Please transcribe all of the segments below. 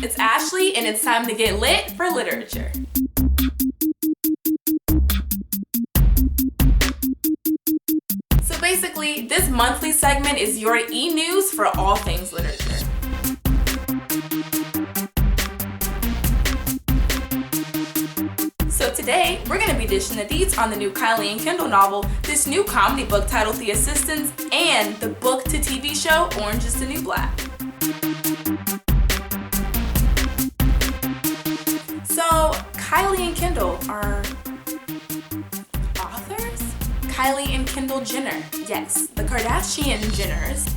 it's Ashley and it's time to get lit for literature. So basically, this monthly segment is your e-news for all things literature. So today, we're going to be dishing the deets on the new Kylie and Kendall novel, this new comedy book titled The Assistants, and the book to TV show Orange is the New Black. So, Kylie and Kendall are authors? Kylie and Kendall Jenner. Yes, the Kardashian Jenners.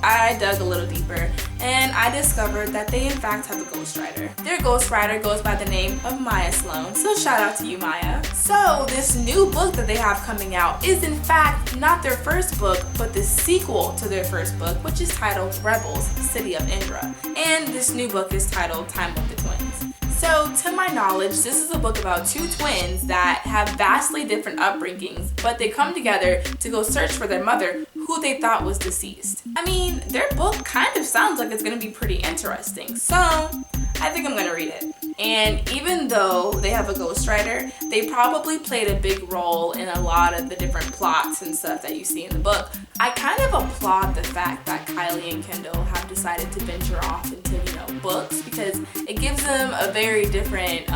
I dug a little deeper and I discovered that they in fact have a ghostwriter. Their ghostwriter goes by the name of Maya Sloan, so shout out to you, Maya. So this new book that they have coming out is in fact not their first book, but the sequel to their first book, which is titled Rebels, City of Indra. And this new book is titled Time of the Twins. So, to my knowledge, this is a book about two twins that have vastly different upbringings, but they come together to go search for their mother, who they thought was deceased. I mean, their book kind of sounds like it's going to be pretty interesting, so I think I'm going to read it. And even though they have a ghostwriter, they probably played a big role in a lot of the different plots and stuff that you see in the book. I kind of applaud the fact that Kylie and Kendall have decided to venture off into, books, because it gives them a very different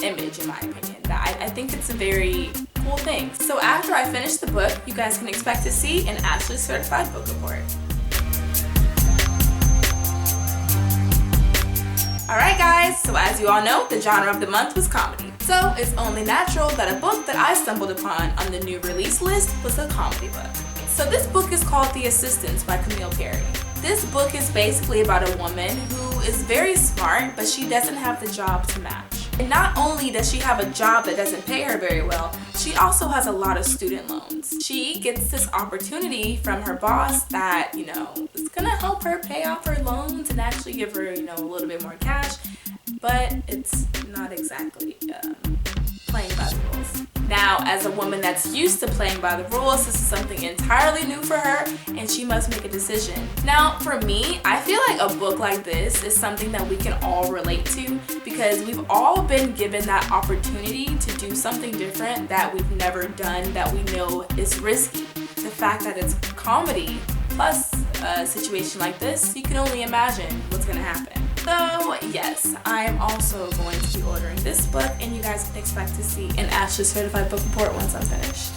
image, in my opinion. I think it's a very cool thing. So after I finish the book, you guys can expect to see an Ashley Certified Book Report. Alright guys, so as you all know, the genre of the month was comedy. So it's only natural that a book that I stumbled upon on the new release list was a comedy book. So this book is called The Assistants by Camille Carey. This book is basically about a woman who is very smart, but she doesn't have the job to match. And not only does she have a job that doesn't pay her very well, she also has a lot of student loans. She gets this opportunity from her boss that, is gonna help her pay off her loans and actually give her, a little bit more cash, but it's not exactly playing by the rules. Now, as a woman that's used to playing by the rules, this is something entirely new for her, and she must make a decision. Now, for me, I feel like a book like this is something that we can all relate to, because we've all been given that opportunity to do something different that we've never done, that we know is risky. The fact that it's comedy plus a situation like this, you can only imagine what's gonna happen. So yes, I'm also going to be ordering this book, and you guys can expect to see an Ashley Certified Book Report once I'm finished.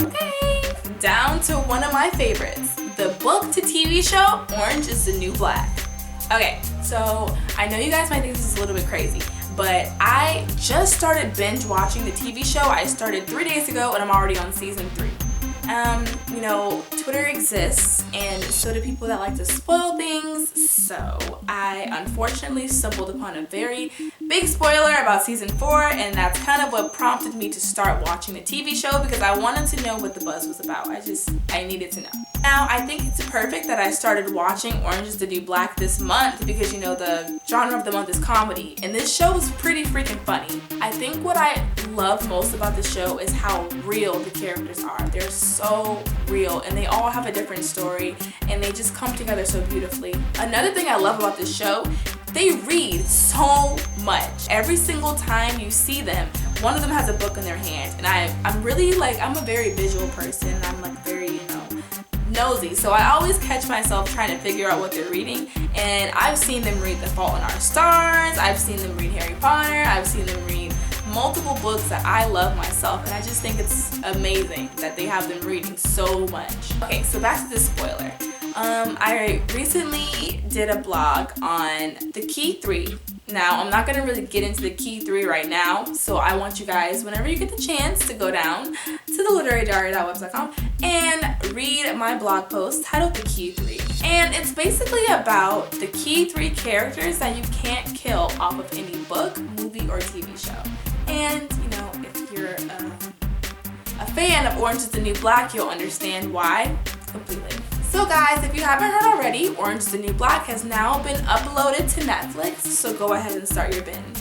Okay, down to one of my favorites, the book to TV show Orange is the New Black. Okay, so I know you guys might think this is a little bit crazy, but I just started binge watching the TV show. I started 3 days ago and I'm already on season 3. Twitter exists, and so do people that like to spoil things, so I unfortunately stumbled upon a very big spoiler about season 4, and that's kind of what prompted me to start watching the TV show, because I wanted to know what the buzz was about. I needed to know. Now, I think it's perfect that I started watching Orange is the New Black this month, because the genre of the month is comedy, and this show is pretty freaking funny. I think what I love most about the show is how real the characters are. They're so real, and they all have a different story, and they just come together so beautifully. Another thing I love about this show, they read so much. Every single time you see them, one of them has a book in their hand, and I'm a very visual person. I'm very, nosy, so I always catch myself trying to figure out what they're reading, and I've seen them read The Fault in Our Stars, I've seen them read Harry Potter, I've seen them read multiple books that I love myself, and I just think it's amazing that they have them reading so much. Okay, so back to this spoiler. I recently did a blog on the key 3. Now, I'm not going to really get into the key 3 right now, so I want you guys, whenever you get the chance, to go down to theliterarydiary.webs.com and read my blog post titled The Key 3. And it's basically about the key 3 characters that you can't kill off of any book, movie, or TV show. And, if you're a fan of Orange is the New Black, you'll understand why completely. So guys, if you haven't heard already, Orange is the New Black has now been uploaded to Netflix, so go ahead and start your binge.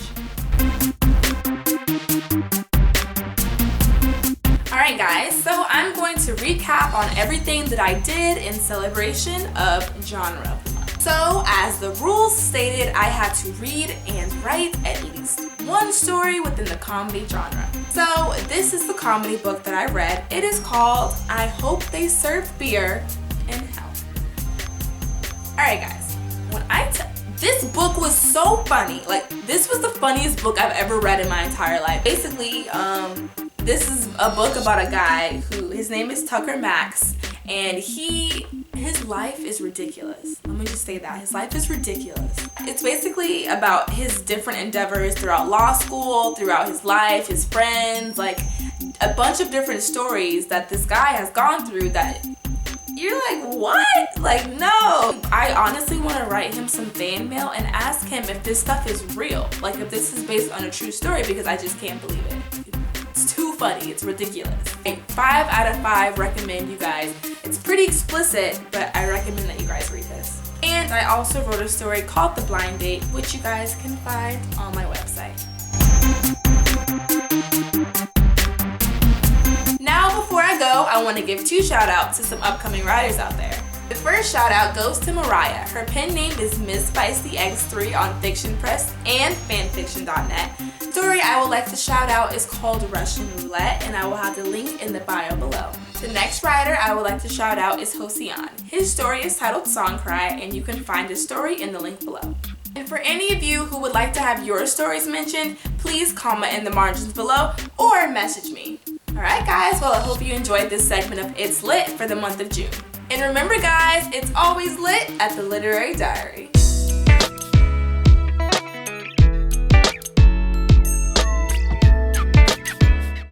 Alright guys, so I'm going to recap on everything that I did in celebration of genre of the month. So as the rules stated, I had to read and write at least one story within the comedy genre. So this is the comedy book that I read. It is called I Hope They Serve Beer in Hell. Alright guys, this book was so funny. Like, this was the funniest book I've ever read in my entire life. Basically, this is a book about a guy who, his name is Tucker Max, and his life is ridiculous. Let me just say that. His life is ridiculous. It's basically about his different endeavors throughout law school, throughout his life, his friends, like a bunch of different stories that this guy has gone through that you're like, what? Like, no. I honestly want to write him some fan mail and ask him if this stuff is real. Like, if this is based on a true story, because I just can't believe it. It's too funny. It's ridiculous. Like, 5 out of 5 recommend you guys. It's pretty explicit, but I recommend that you guys read this. And I also wrote a story called The Blind Date, which you guys can find on my website. Now, before I go, I want to give 2 shout outs to some upcoming writers out there. The first shout out goes to Mariah. Her pen name is Ms. Spicy X3 on Fiction Press and fanfiction.net. The story I would like to shout out is called Russian Roulette, and I will have the link in the bio below. The next writer I would like to shout out is Hosian. His story is titled Song Cry, and you can find his story in the link below. And for any of you who would like to have your stories mentioned, please comment in the margins below or message me. Alright guys, well I hope you enjoyed this segment of It's Lit for the month of June. And remember guys, it's always lit at the Literary Diary.